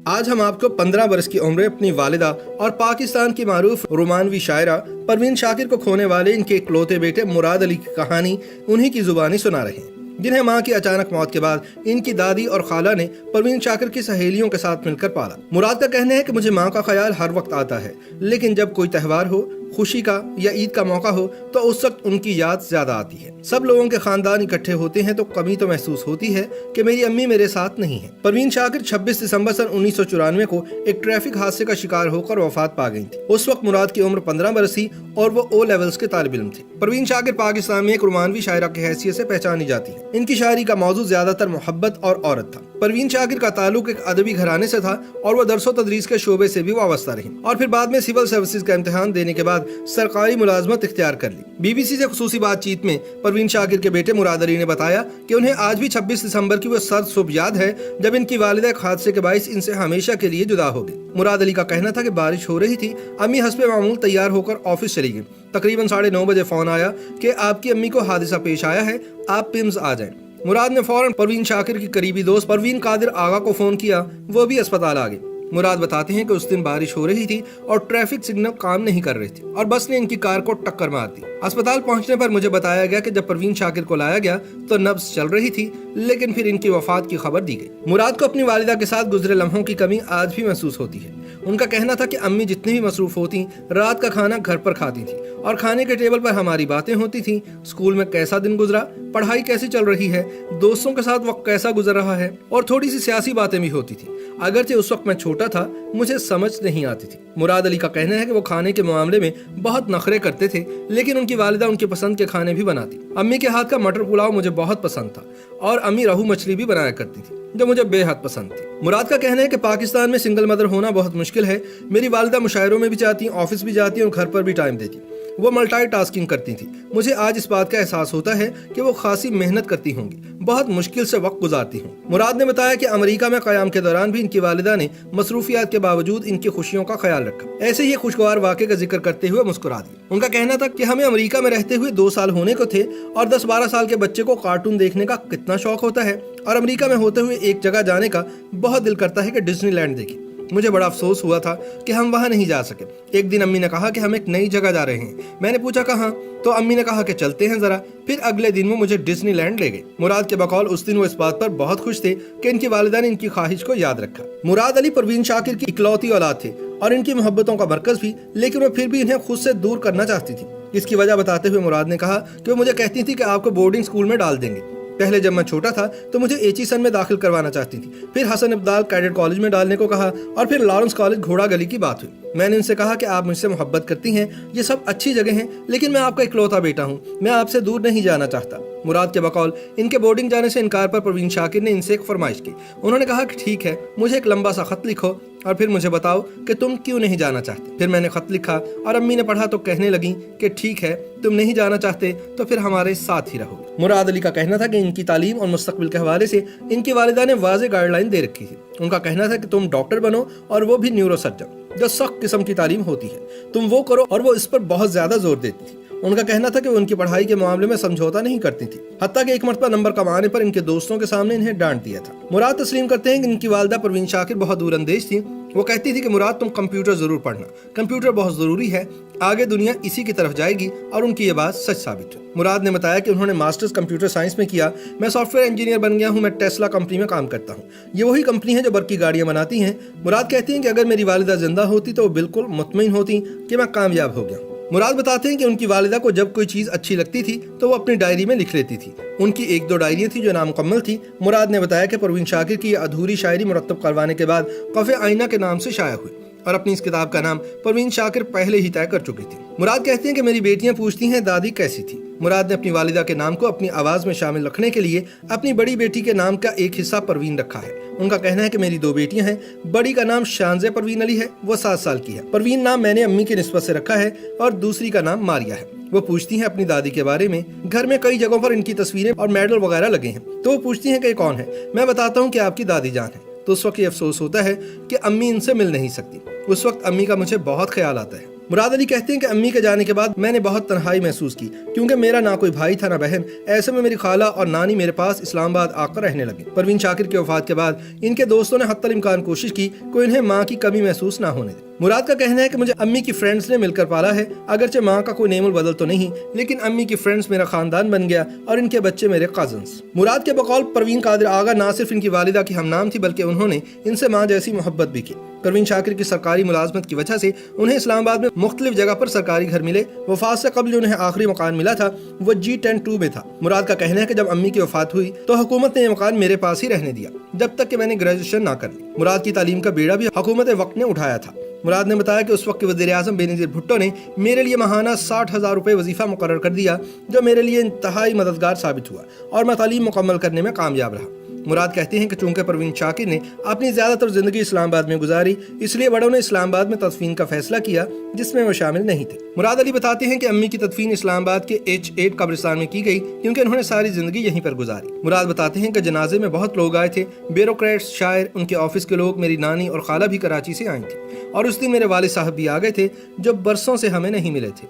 آج ہم آپ کو 15 برس کی عمر اپنی والدہ اور پاکستان کی معروف رومانوی شاعرہ پروین شاکر کو کھونے والے ان کے اکلوتے بیٹے مراد علی کی کہانی انہی کی زبانی سنا رہے ہیں، جنہیں ماں کی اچانک موت کے بعد ان کی دادی اور خالہ نے پروین شاکر کی سہیلیوں کے ساتھ مل کر پالا۔ مراد کا کہنا ہے کہ مجھے ماں کا خیال ہر وقت آتا ہے، لیکن جب کوئی تہوار ہو، خوشی کا یا عید کا موقع ہو تو اس وقت ان کی یاد زیادہ آتی ہے۔ سب لوگوں کے خاندان اکٹھے ہوتے ہیں تو کمی تو محسوس ہوتی ہے کہ میری امی میرے ساتھ نہیں ہیں۔ پروین شاکر 26 دسمبر سن 1994 کو ایک ٹریفک حادثے کا شکار ہو کر وفات پا گئی تھی۔ اس وقت مراد کی عمر 15 برس تھی اور وہ او لیولز کے طالب علم تھے۔ پروین شاکر پاکستان میں ایک رومانوی شاعرہ کی حیثیت سے پہچانی جاتی ہے۔ ان کی شاعری کا موضوع زیادہ تر محبت اور عورت تھا۔ پروین شاکر کا تعلق ایک ادبی گھرانے سے تھا اور وہ درس و تدریس کے شعبے سے بھی وابستہ رہی اور پھر بعد میں سول سروسز کا امتحان دینے کے بعد سرکاری ملازمت اختیار کر لی۔ بی بی سی سے خصوصی بات چیت میں پروین شاکر کے بیٹے مراد علی نے بتایا کہ انہیں آج بھی 26 دسمبر کی وہ سرد صبح یاد ہے جب ان کی والدہ ایک حادثے کے باعث ان سے ہمیشہ کے لیے جدا ہو گئی۔ مراد علی کا کہنا تھا کہ بارش ہو رہی تھی، امی حسب معمول تیار ہو کر آفس چلی گئی۔ تقریباً 9:30 بجے فون آیا کہ آپ کی امی کو حادثہ پیش آیا ہے، آپ پمز آ جائیں۔ مراد نے فوراً پروین شاکر کی قریبی دوست پروین قادر آغا کو فون کیا، وہ بھی اسپتال آ گئے۔ مراد بتاتے ہیں کہ اس دن بارش ہو رہی تھی اور ٹریفک سگنل کام نہیں کر رہے تھے اور بس نے ان کی کار کو ٹکر مار دی۔ اسپتال پہنچنے پر مجھے بتایا گیا کہ جب پروین شاکر کو لایا گیا تو نبض چل رہی تھی، لیکن پھر ان کی وفات کی خبر دی گئی۔ مراد کو اپنی والدہ کے ساتھ گزرے لمحوں کی کمی آج بھی محسوس ہوتی ہے۔ ان کا کہنا تھا کہ امی جتنی بھی مصروف ہوتی، رات کا کھانا گھر پر کھاتی تھی اور کھانے کے ٹیبل پر ہماری باتیں ہوتی تھیں، اسکول میں کیسا دن گزرا، پڑھائی کیسی چل رہی ہے، دوستوں کے ساتھ وقت کیسا گزر رہا ہے، اور تھوڑی سی سیاسی باتیں بھی ہوتی تھیں۔ اگرچہ اس وقت میں چھوٹا تھا، مجھے سمجھ نہیں آتی تھی۔ مراد علی کا کہنا ہے کہ وہ کھانے کے معاملے میں بہت نخرے کرتے تھے، لیکن ان کی والدہ ان کے پسند کے کھانے بھی بناتی۔ امی کے ہاتھ کا مٹر پلاؤ مجھے بہت پسند تھا اور امی روہو مچھلی بھی بنایا کرتی تھی جو مجھے بے حد پسند تھی۔ مراد کا کہنا ہے کہ پاکستان میں سنگل مدر ہونا بہت مشکل ہے۔ میری والدہ مشاعروں میں بھی جاتی ہیں، آفس بھی جاتی ہیں اور گھر پر بھی ٹائم دیتی۔ وہ ملٹی ٹاسکنگ کرتی تھی۔ مجھے آج اس بات کا احساس ہوتا ہے کہ وہ خاصی محنت کرتی ہوں گی، بہت مشکل سے وقت گزارتی ہوں۔ مراد نے بتایا کہ امریکہ میں قیام کے دوران بھی ان کی والدہ نے مصروفیات کے باوجود ان کی خوشیوں کا خیال رکھا۔ ایسے ہی خوشگوار واقعے کا ذکر کرتے ہوئے مسکرا دیا۔ ان کا کہنا تھا کہ ہمیں امریکہ میں رہتے ہوئے 2 سال ہونے کو تھے اور 10-12 سال کے بچے کو کارٹون دیکھنے کا کتنا شوق ہوتا ہے، اور امریکہ میں ہوتے ہوئے ایک جگہ جانے کا بہت دل کرتا ہے کہ ڈزنی لینڈ دیکھیں۔ مجھے بڑا افسوس ہوا تھا کہ ہم وہاں نہیں جا سکے۔ ایک دن امی نے کہا کہ ہم ایک نئی جگہ جا رہے ہیں۔ میں نے پوچھا کہاں، تو امی نے کہا کہ چلتے ہیں ذرا۔ پھر اگلے دن وہ مجھے ڈزنی لینڈ لے گئے۔ مراد کے بقول اس دن وہ اس بات پر بہت خوش تھے کہ ان کی والدہ نے ان کی خواہش کو یاد رکھا۔ مراد علی پروین شاکر کی اکلوتی اولاد تھے اور ان کی محبتوں کا مرکز بھی، لیکن وہ پھر بھی انہیں خود سے دور کرنا چاہتی تھی۔ اس کی وجہ بتاتے ہوئے مراد نے کہا کہ وہ مجھے کہتی تھی کہ آپ کو بورڈنگ اسکول میں ڈال دیں گے۔ پہلے جب میں چھوٹا تھا تو مجھے ایچیسن میں داخل کروانا چاہتی تھی، پھر حسن ابدال کیڈٹ کالج میں ڈالنے کو کہا اور پھر لارنس کالج گھوڑا گلی کی بات ہوئی۔ میں نے ان سے کہا کہ آپ مجھ سے محبت کرتی ہیں، یہ سب اچھی جگہ ہیں، لیکن میں آپ کا اکلوتا بیٹا ہوں، میں آپ سے دور نہیں جانا چاہتا۔ مراد کے بقول ان کے بورڈنگ جانے سے انکار پر پروین شاکر نے ان سے ایک فرمائش کی۔ انہوں نے کہا کہ ٹھیک ہے، مجھے ایک لمبا سا خط لکھو اور پھر مجھے بتاؤ کہ تم کیوں نہیں جانا چاہتے۔ پھر میں نے خط لکھا اور امی نے پڑھا تو کہنے لگیں کہ ٹھیک ہے، تم نہیں جانا چاہتے تو پھر ہمارے ساتھ ہی رہو۔ مراد علی کا کہنا تھا کہ ان کی تعلیم اور مستقبل کے حوالے سے ان کی والدہ نے واضح گائیڈ لائن دے رکھی تھی۔ ان کا کہنا تھا کہ تم ڈاکٹر بنو اور وہ بھی نیورو سرجن، جو سخت قسم کی تعلیم ہوتی ہے، تم وہ کرو، اور وہ اس پر بہت زیادہ زور دیتی تھی۔ ان کا کہنا تھا کہ وہ ان کی پڑھائی کے معاملے میں سمجھوتا نہیں کرتی تھی، حتیٰ کہ ایک مرتبہ نمبر کم آنے پر ان کے دوستوں کے سامنے انہیں ڈانٹ دیا تھا۔ مراد تسلیم کرتے ہیں کہ ان کی والدہ پروین شاکر بہت دور اندیش تھی۔ وہ کہتی تھی کہ مراد تم کمپیوٹر ضرور پڑھنا، کمپیوٹر بہت ضروری ہے، آگے دنیا اسی کی طرف جائے گی، اور ان کی یہ بات سچ ثابت ہوئی۔ مراد نے بتایا کہ انہوں نے ماسٹرز کمپیوٹر سائنس میں کیا۔ میں سافٹ ویئر انجینئر بن گیا ہوں، میں ٹیسلا کمپنی میں کام کرتا ہوں۔ یہ وہی کمپنی ہے جو برقی گاڑیاں بناتی ہیں۔ مراد کہتی ہیں کہ اگر میری والدہ زندہ ہوتی تو وہ بالکل مطمئن ہوتی کہ میں کامیاب ہو گیا ہوں۔ مراد بتاتے ہیں کہ ان کی والدہ کو جب کوئی چیز اچھی لگتی تھی تو وہ اپنی ڈائری میں لکھ لیتی تھی۔ ان کی 1-2 ڈائریاں تھیں جو نامکمل تھی۔ مراد نے بتایا کہ پروین شاکر کی یہ ادھوری شاعری مرتب کروانے کے بعد قف آئینہ کے نام سے شائع ہوئی اور اپنی اس کتاب کا نام پروین شاکر پہلے ہی طے کر چکی تھی۔ مراد کہتے ہیں کہ میری بیٹیاں پوچھتی ہیں دادی کیسی تھی۔ مراد نے اپنی والدہ کے نام کو اپنی آواز میں شامل رکھنے کے لیے اپنی بڑی بیٹی کے نام کا ایک حصہ پروین رکھا ہے۔ ان کا کہنا ہے کہ میری 2 بیٹیاں ہیں، بڑی کا نام شانزہ پروین علی ہے، وہ 7 سال کی ہے۔ پروین نام میں نے امی کی نسبت سے رکھا ہے اور دوسری کا نام ماریا ہے۔ وہ پوچھتی ہیں اپنی دادی کے بارے میں۔ گھر میں کئی جگہوں پر ان کی تصویریں اور میڈل وغیرہ لگے ہیں، تو وہ پوچھتی ہیں کہ کون ہے۔ میں بتاتا ہوں کہ آپ کی دادی جان ہے، تو اس وقت یہ افسوس ہوتا ہے کہ امی ان سے مل نہیں سکتی۔ اس وقت امی کا مجھے بہت خیال آتا ہے۔ مراد علی کہتے ہیں کہ امی کے جانے کے بعد میں نے بہت تنہائی محسوس کی، کیونکہ میرا نہ کوئی بھائی تھا نہ بہن۔ ایسے میں میری خالہ اور نانی میرے پاس اسلام آباد آ کر رہنے لگی۔ پروین شاکر کی وفات کے بعد ان کے دوستوں نے حتی الامکان کوشش کی کہ انہیں ماں کی کمی محسوس نہ ہونے دے۔ مراد کا کہنا ہے کہ مجھے امی کی فرینڈز نے مل کر پالا ہے، اگرچہ ماں کا کوئی نیم البدل تو نہیں، لیکن امی کی فرینڈز میرا خاندان بن گیا اور ان کے بچے میرے کزنز۔ مراد کے بقول پروین قادر آغا نہ صرف ان کی والدہ کی ہم نام تھی بلکہ انہوں نے ان سے ماں جیسی محبت بھی کی۔ پروین شاکر کی سرکاری ملازمت کی وجہ سے انہیں اسلام آباد میں مختلف جگہ پر سرکاری گھر ملے۔ وفات سے قبل جو انہیں آخری مکان ملا تھا وہ G10-2 میں تھا۔ مراد کا کہنا ہے کہ جب امی کی وفات ہوئی تو حکومت نے یہ مکان میرے پاس ہی رہنے دیا جب تک کہ میں نے گریجویشن نہ کر لی۔ مراد کی تعلیم کا بیڑا بھی حکومت وقت نے اٹھایا تھا۔ مراد نے بتایا کہ اس وقت کے وزیر اعظم بینظیر بھٹو نے میرے لیے ماہانہ 60,000 روپے وظیفہ مقرر کر دیا، جو میرے لیے انتہائی مددگار ثابت ہوا اور میں تعلیم مکمل کرنے میں کامیاب رہا۔ مراد کہتے ہیں کہ چونکہ پروین شاکر نے اپنی زیادہ تر زندگی اسلام آباد میں گزاری، اس لیے بڑوں نے اسلام آباد میں تدفین کا فیصلہ کیا جس میں وہ شامل نہیں تھے۔ مراد علی بتاتے ہیں کہ امی کی تدفین اسلام آباد کے H8 قبرستان میں کی گئی کیونکہ انہوں نے ساری زندگی یہیں پر گزاری۔ مراد بتاتے ہیں کہ جنازے میں بہت لوگ آئے تھے، بیوروکریٹس، شاعر، ان کے آفس کے لوگ، میری نانی اور خالہ بھی کراچی سے آئی تھی، اور اس دن میرے والد صاحب بھی آ گئے تھے جو برسوں سے ہمیں نہیں ملے تھے۔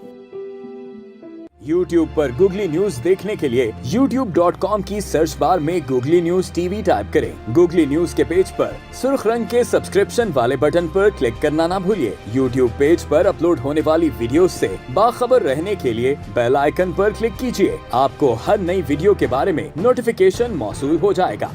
YouTube پر گوگلی نیوز دیکھنے کے لیے youtube.com کی سرچ بار میں googly news T V type کریں۔ گوگلی نیوز کے پیج پر سرخ رنگ کے سبسکرپشن والے بٹن پر کلک کرنا نہ بھولیے۔ YouTube پیج پر اپلوڈ ہونے والی ویڈیوز سے باخبر رہنے کے لیے بیل آئیکن پر کلک کیجیے۔ آپ کو ہر نئی ویڈیو کے بارے میں نوٹیفیکیشن موصول ہو جائے گا۔